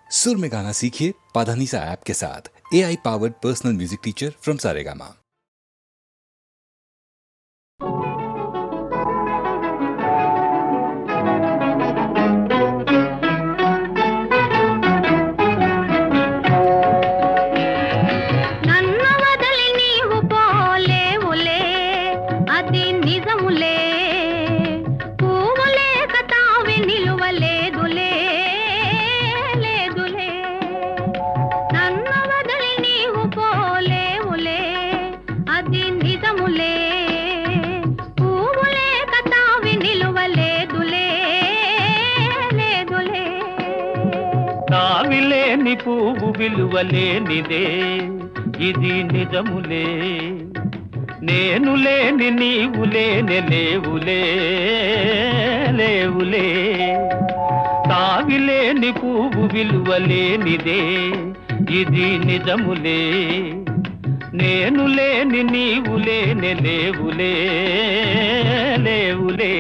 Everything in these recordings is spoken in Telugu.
सुर में गाना सीखिए पाधानीसा ऐप के साथ। AI powered personal music teacher from Saregama. తావిలేని పువ్వు విలువలేనిదే ఇది నిజములే, నేను లేని నీవు లేని లేవులే లేవులే. తావిలేని పువ్వు విలువలేనిదే ఇది నిజములే, నేను లేని నీవు లేని లేవులే లేవులే.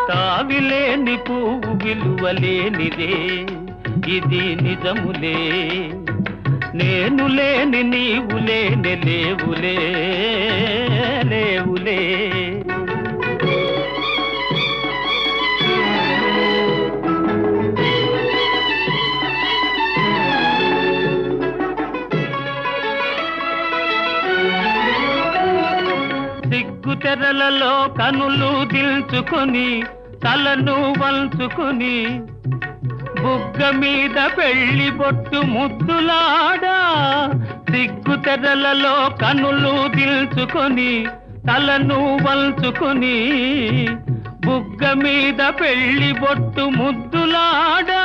తావిలేని పువ్వు విలువలేనిదే ఇది నిజములే, నేను లేని నీవు లేని లేవులే లేవులే. సిగ్గు తెరలలో కనులు దిల్చుకొని తలను వంచుకొని బుగ్గ మీద పెళ్లి బొట్టు ముద్దులాడా. సిగ్గు తెరలలో కనులు దిల్చుకొని తలను వంచుకొని బుగ్గ మీద పెళ్లి బొట్టు ముద్దులాడా.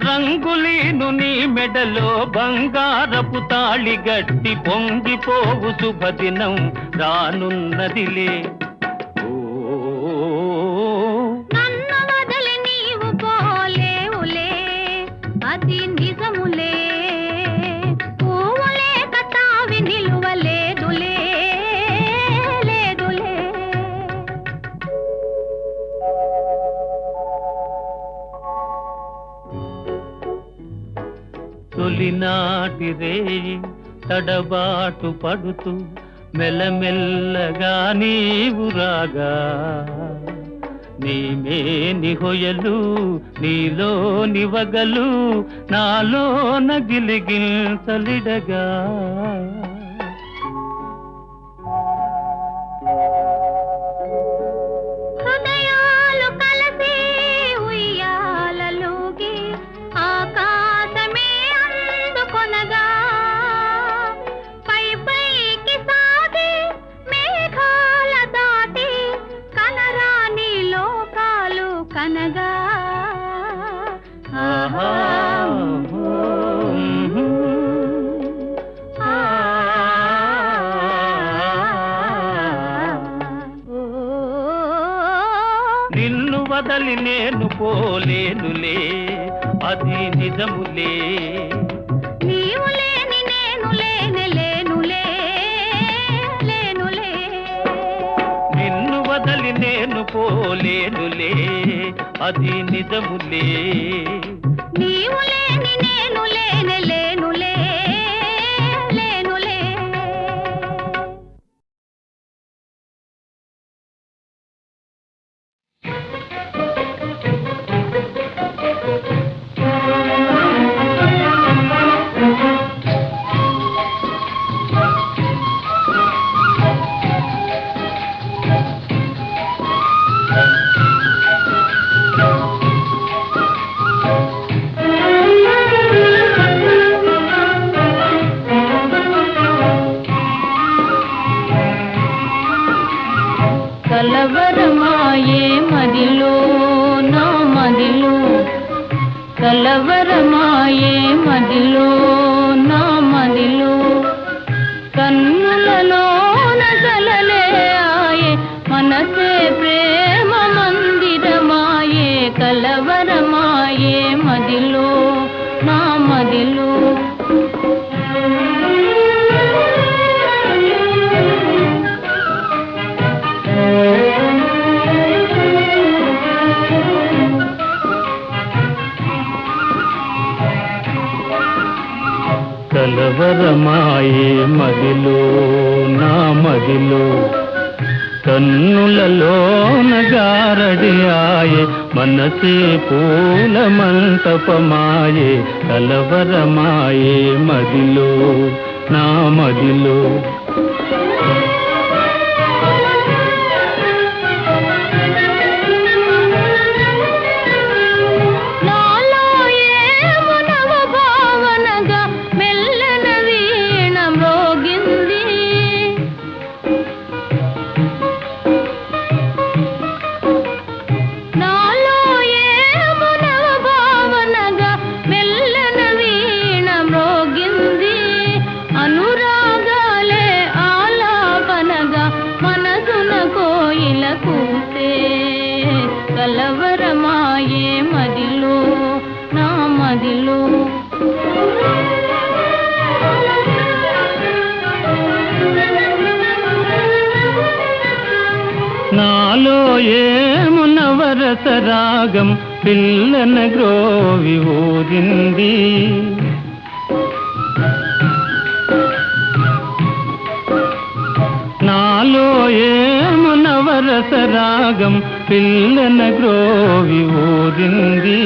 రంగులీను నీ మెడలో బంగారపు తాళి గట్టి పొంగిపోవు శుభదినం రానున్నదిలే. తొలినాటి రేయి తడబాటు పడుతూ మెల్లమెల్లగా నీవు రాగా, నీమేని హొయలు నీలోని వగలు నాలోన గిలిగించలిడగా. నిన్ను వదలి నేను పోలేనులే అది నిజములే, నీవు లేని నేను లేని లేనులే లేనులే. నిన్ను వదలి నేను పోలేనులే అది నిజములే, నీవు లేని నేను లేని లేనులే లేనులే. కలవరమాయే మదిలో నా మదిలో కన్నులలోన కలలే ఆయే మనసే ప్రేమ మందిరమాయే కలవరమాయే మదిలో నా మదిలో కలవరమాయే మదిలో నా మదిలో కన్నులలోన గారడియాయే మనసే పూల మంటపమాయే కలవరమాయే మదిలో నా మదిలో కలవరమాయే మదిలో నా మదిలో నాలో ఏమునవరస రాగం పిల్లన గ్రోవి ఊరింది నాలో ఏమునవరస రాగం పిల్లన గ్రోవి ఊరింది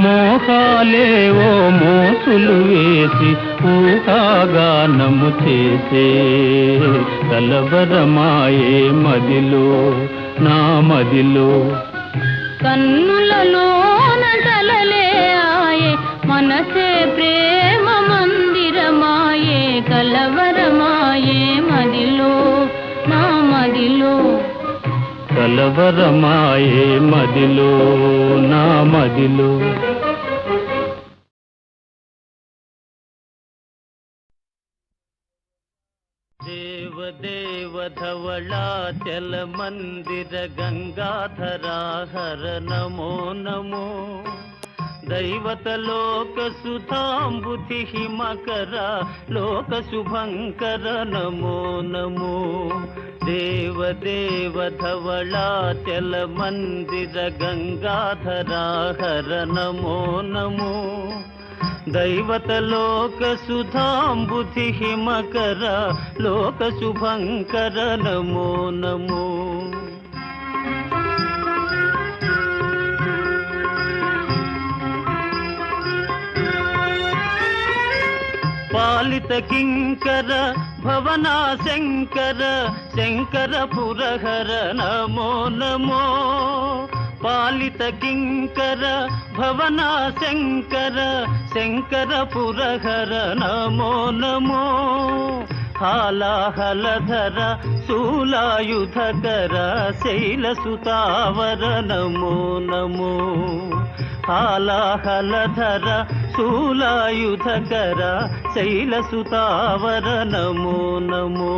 మోహాలేవో మోసులు వేసి ఊహాగానము చేసే కలవరమాయే మదిలో నా మదిలో కన్నులలోన కలలే ఆయే మనసే ప్రేమ మందిరమాయే కలవరమాయే మదిలో నా మదిలో కలవరమాయే మదిలో నా మదిలో దేవదేవ ధవళాచల మందిర గంగాధరా హర నమో నమో దైవత లోక సుధాంబుధి హిమకర లోక శుభంకర నమో నమో దేవదేవ ధవళాచల మందిర గంగాధరా హర నమో నమో దైవత లోక సుధాంబుధి హిమకర లోక శుభంకర నమో నమో పాలిత కింకర భవనా శంకర శంకర పురహర నమో నమో పాలిత కింకర భవనా శంకర శంకర పురహర నమో నమో హాలాహలధర శూలాయుధకర శైలసుతావర నమో నమో హాలాహలధర శూలాయుధకర శైలసుతావర నమో నమో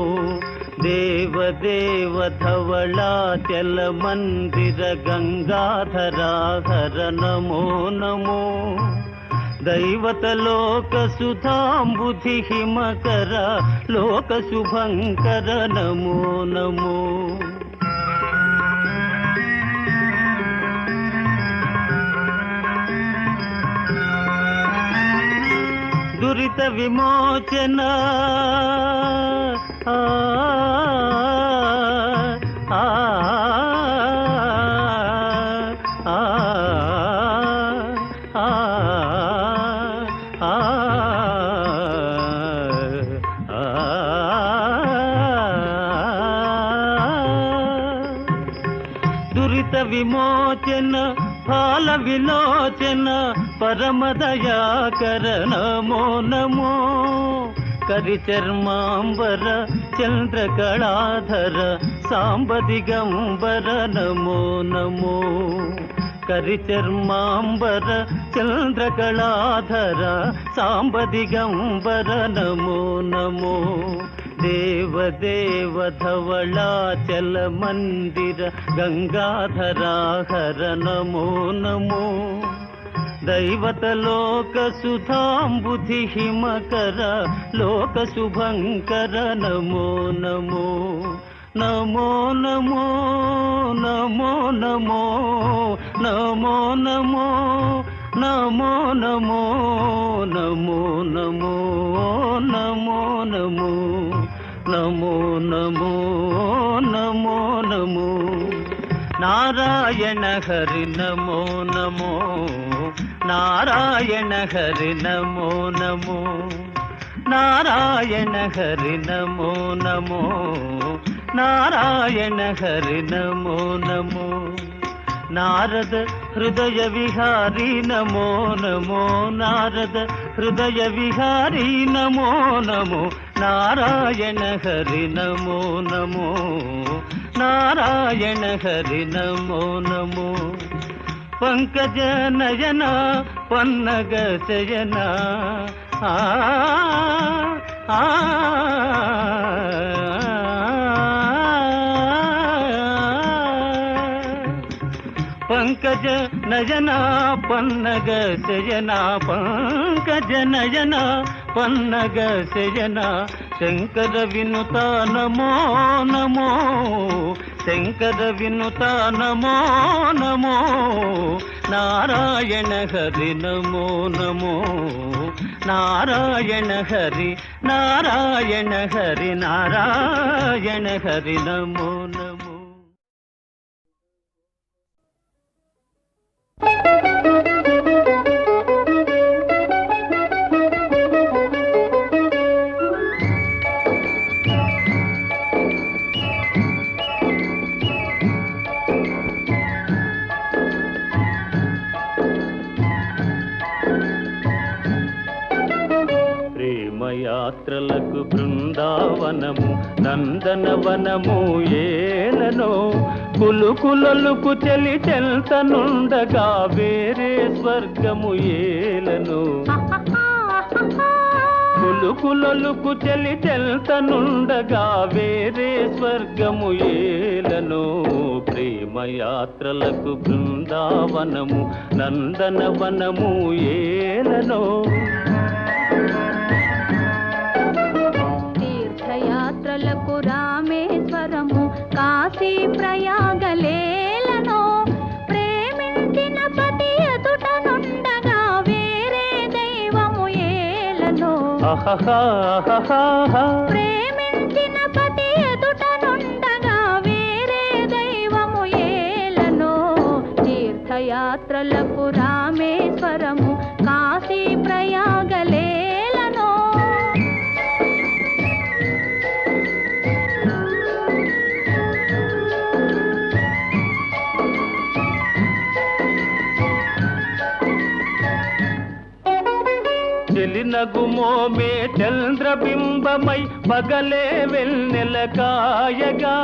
దేవదేవ ధవళాచల మందిర గంగాధరా హర నమో నమో దైవత లోక సుధాంబుధి హిమకర లోక శుభంకర నమో నమో దురిత విమోచన దురిత విమోచన ఫాల విలోచన పరమదయాకర నమో నమో కరిచర్మాంబర చంద్రకళాధర సాంబ దిగంబర నమో నమో కరిచర్మాంబర చంద్రకళాధర సాంబదిగంబర నమో నమో దేవదేవ ధవళాచల మందిర గంగాధరాహర నమో నమో దైవత లోక సుధాంబుధి హిమకర లోక శుభంకర నమో నమో నమో నమో నమో నమో నమో నమో నమో నమో నమో నమో నమో నమో నమో నమో నమో నమో నారాయణ హరి నమో నమో నారాయణ హరి నమో నమో నారాయణ హరి నమో నమో నారాయణ హరి నమో నమో నారద హృదయ విహారీ నమో నమో నారద హృదయ విహారీ నమో నమో నారాయణ హరి నమో నమో నారాయణ హరి నమో నమో పంకజ నయన పన్నగ శయన పంకజ నయన పన్నగ శయన పంకజ నయన పన్నగ శయన శంకర వినుత నమో నమో శంకర వినుత నమో నమో నారాయణ హరి నమో నమో నారాయణ హరి నారాయణ హరి నారాయణ హరి నమో నమో యాత్రలకు బృందావనము నందనవనము ఏలనో కులుకులలుకు చెలి చెల్తనుండగా వేరే స్వర్గము ఏలనో కులుకులలుకు చెలి చెల్తనుండగా వేరే స్వర్గము ఏలనో ప్రేమయాత్రలకు బృందావనము నందనవనము ఏలనో తీర్థయాత్రలకు రామేశ్వరము కాశీ ప్రయాగలేలను ప్రేమించిన పతి ఎదుట నుండగా వేరే దైవము ఏలను ప్రేమించిన పతి ఎదుట నుండగా వేరే దైవము ఏలను తీర్థయాత్రలకు రామేశ్వరము కాశీ ప్రయాగలేలను చెలినగుమోమే చంద్రబింబమై పగలే వెన్నెల కాయగా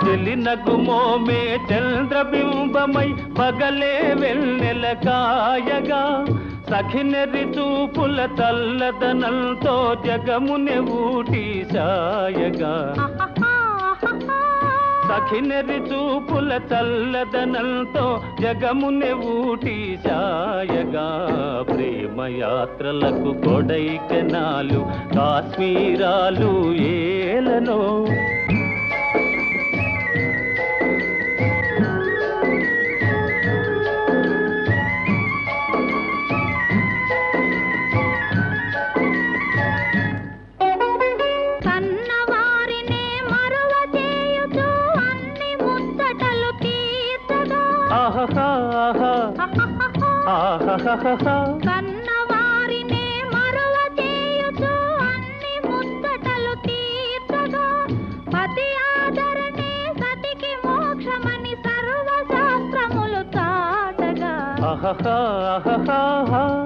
చెలినగుమోమే చంద్రబింబమై పగలే వెన్నెల కాయగా సఖినెరి చూపుల తల్లదనంతో జగమునె ఊటి సాయగా సఖినెరి చూపుల చల్లదనంతో జగమునె ఊటి సాయగా ప్రేమయాత్రలకు కొడైకెనాలు కాశ్మీరాలు ఏలనో కన్నవారినే మరువ చేయుచు అన్ని ముచ్చటలు తీర్చగా పతి ఆదరణే సతికి మోక్షమని సర్వశాస్త్రములు చాటగా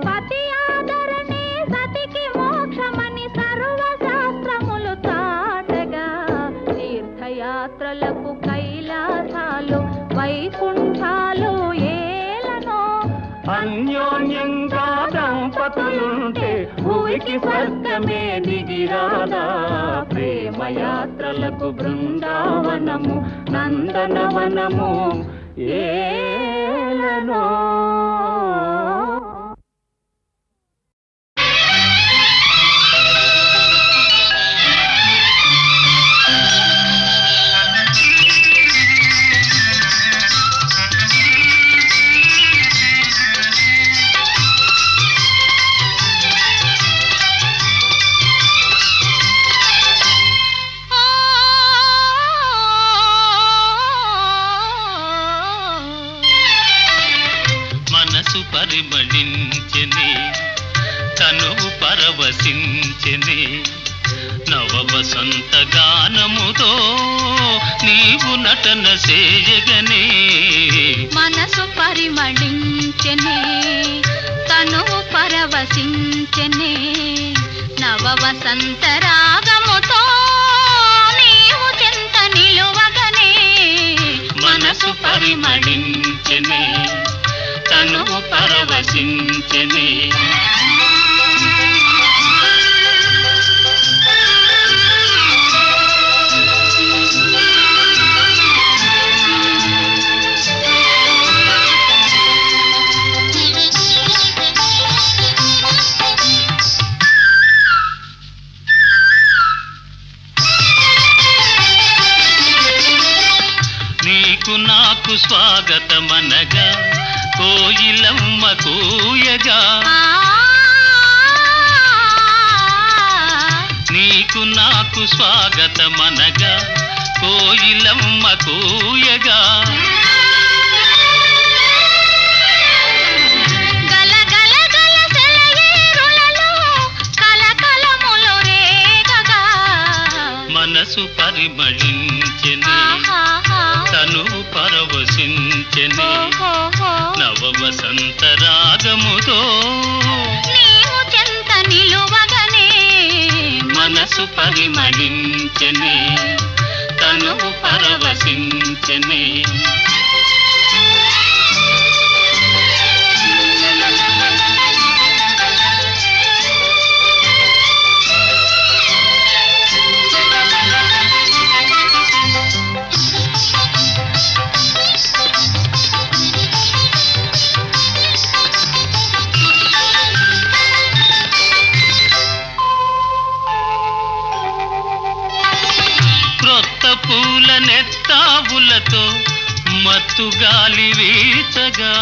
పతి ఆదరణే సతికి మోక్షమని సర్వశాస్త్రములు చాటగా తీర్థయాత్రలకు కైలాస అన్యోన్యంగా దంపతులుంటే భూమికి స్వర్గమే దిగిరాదా. ప్రేమయాత్రలకు బృందావనము నందనవనము ఏలనో. మనసు పరిమళించెని తనువు పరవశించెని నవ వసంత గానముతో నీవు నటన చేయగనే. మనసు పరిమళించెనే తనువు పరవశించెనే నవ వసంత రాగముతో నీవు చెంత నిలువగనే. మనసు పరిమళించెని తనువు పరవశించెని. నీకు నాకు స్వాగతమనగా కోయిలమ్మ కూయగా. నీకు నాకు స్వాగతమనగా కోయిలమ్మ కూయగా. మనసు పరిమళించెని తనువు పరవశించెని నవ వసంత రాగముతో నీవు చెంత నిలువగనే. మనసు పరిమళించెని తనువు పరవశించెని. క్రొత్త పూల నెత్తావులతో మత్తు గాలి వీచగా.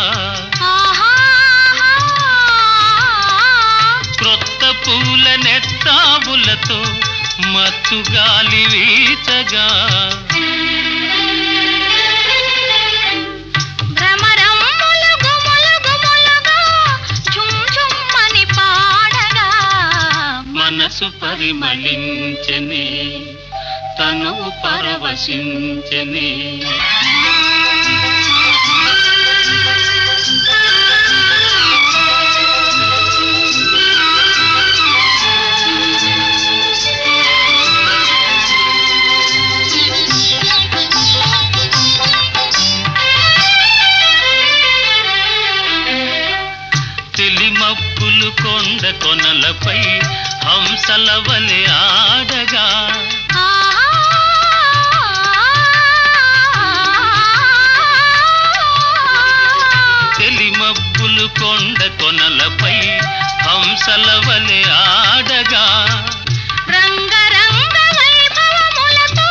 క్రొత్త పూల నెత్తావులతో మత్తు గాలి వీచగా. మనసు పరిమళించెని తనువు పరవశించెని. తెలిమప్పులు కొండ కొనలపై హంసల వలె ఆడగా. తెలిమప్పులు కొండ కొనలపై హంసల వలె ఆడగా. రంగరంగ వైభవములతో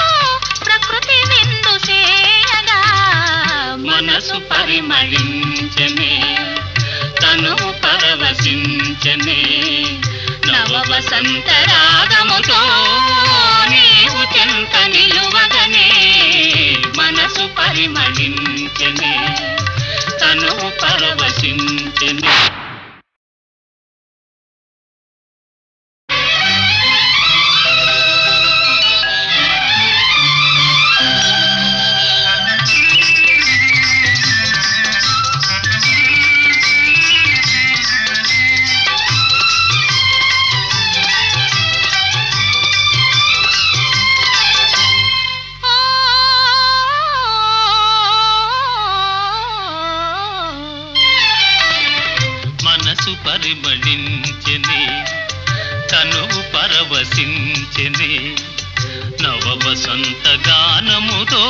ప్రకృతి విందు చేయగా. మనసు పరిమళించెని తనువు పరవశించెని నవ వసంత రాగముతో నీవు చెంత నిలువగనే. మనసు పరిమళించెని తనువు పరవశించెని. మనసు పరిమళించెనే తనువు పరవశించెనే నవ వసంత గానముతో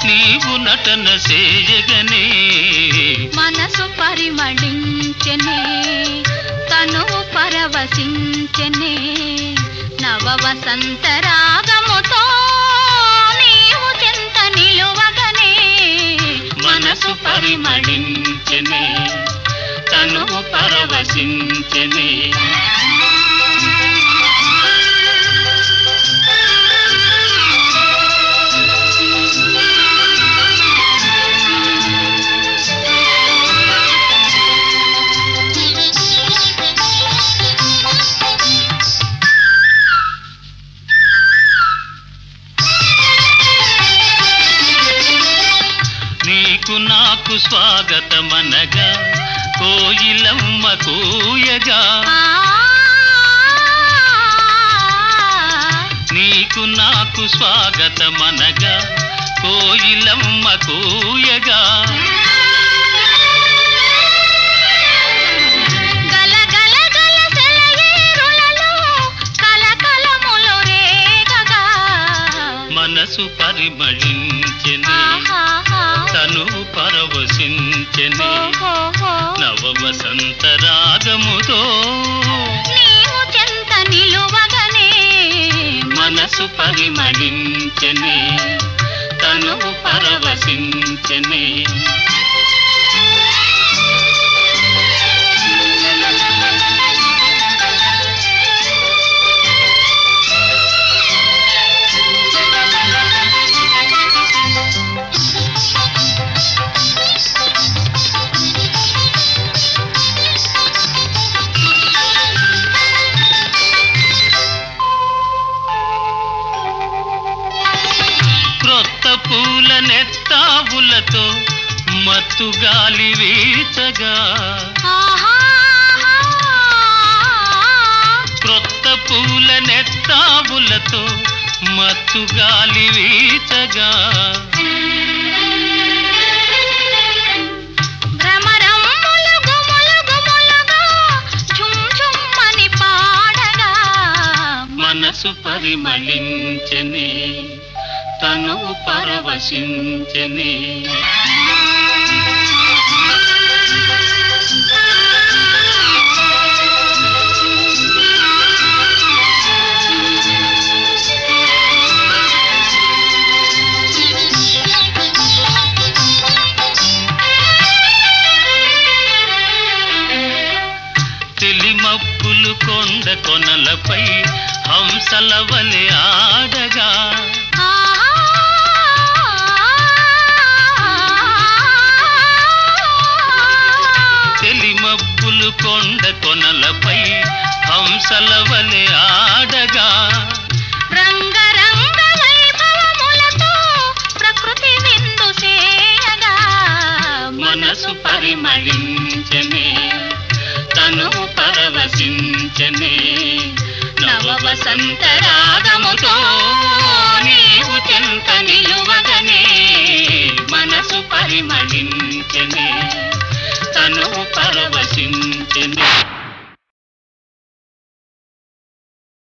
నీవు నటన చేయగనే మనసు పరిమళించెనే తనువు పరవశించెనే నవ వసంత రాగముతో నీవు చెంత నిలువగనే మనసు పరిమళించెనే తనువు పరవశించెనే నీకు నాకు స్వాగతమనగా కోయిలమ్మ కూయగా నీకు నాకు స్వాగతమనగా కోయిలమ్మ కూయగా గల గల గల సెలయేరులలో కలకలములు రేగగా మనసు పరిమళించెనే తను పరవశించెనే నవ వసంత రాగముతో నీవు చెంత నిలువగనే మనసు పరిమళించెనే తను పరవశించెనే క్రొత్త పూల నెత్తావులతో మత్తు గాలి వీచగా క్రొత్త పూల నెత్తావులతో మత్తు గాలి వీచగా భ్రమరమ్ములు గుములు గుములుగా ఝుమ్ ఝుమ్మని పాడగా మనసు పరిమళించెనే తను పరవశించెనే తెలిమప్పులు కొండ కొనలపై హంసల వలె ఆడగా తెలిమప్పులు కొండ కొనలపై హంసల వలె ఆడగా రంగరంగ వైభవములతో ప్రకృతి విందు చేయగా మనసు పరిమళించెనే తను పరవశించెనే నవ వసంత రాగముతో నీవు చెంత నిలువగనే మనసు పరిమళించెనే తను పరవశించెనే